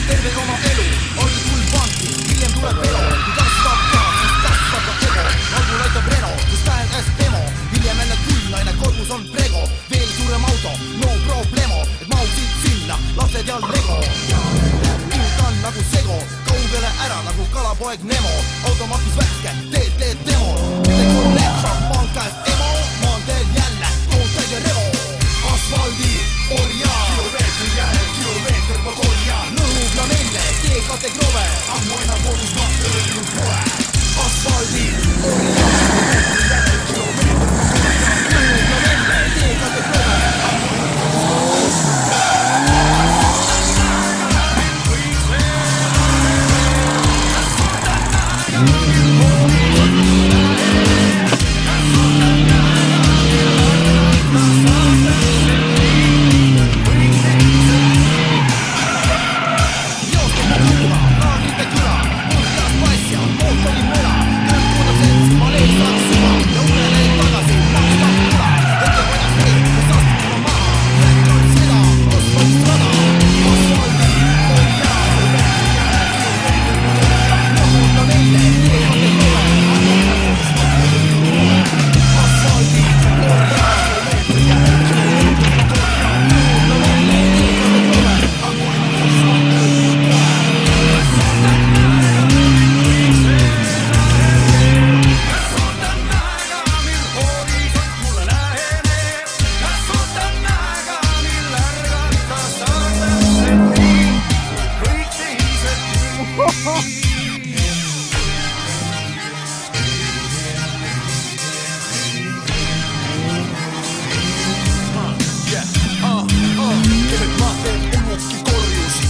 terve oma elu, olgu sul vangi, hiljem tuleb elo, kui kasvab taas, siis kasvab ka ego, olgu laitab Reno, kus tähendas demo, hiljem jälle kullnaine, kodus on prego, veel suurem auto, no problemo, et mahuksid sinna, lapsed ja Lego. Kuutan nagu sego, kaugele ära nagu kalapoeg Nemo, automakis värske, teed demo, tegu lehtab pankast emo, maanteel jälle, koostööd ja revo, asfaldi orja, kilomeetri järel, kilomeeter ma korjan, lõhub lamelle, teekate krove, ammu enam kodus ma õrnud pole, asfaldi orja, kilomeetri järel, kilomeeter ma korjan, lõhub lamelle, teekate krove, ammu enam kodus ma õrnud pole.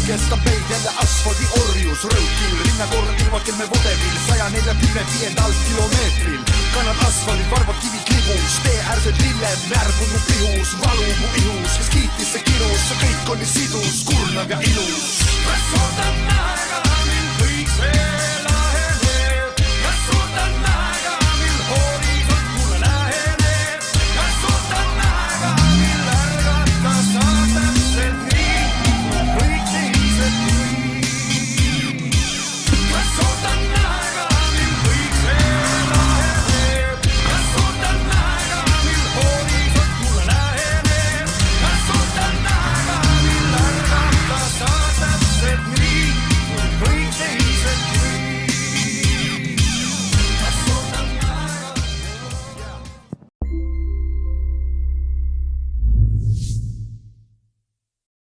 Kestab meid jälle asfaldi orjus, rõukil, rinnakorral ilmakelme vodevil, 145 kilomeetril. Kannan asfaldi, varvad kivi klibus, tee äärsed lilled, närvud mu pihus, valu mu ihus, kes kiitis see kirus, see kõik on nii sidus, kurnav ja ilus.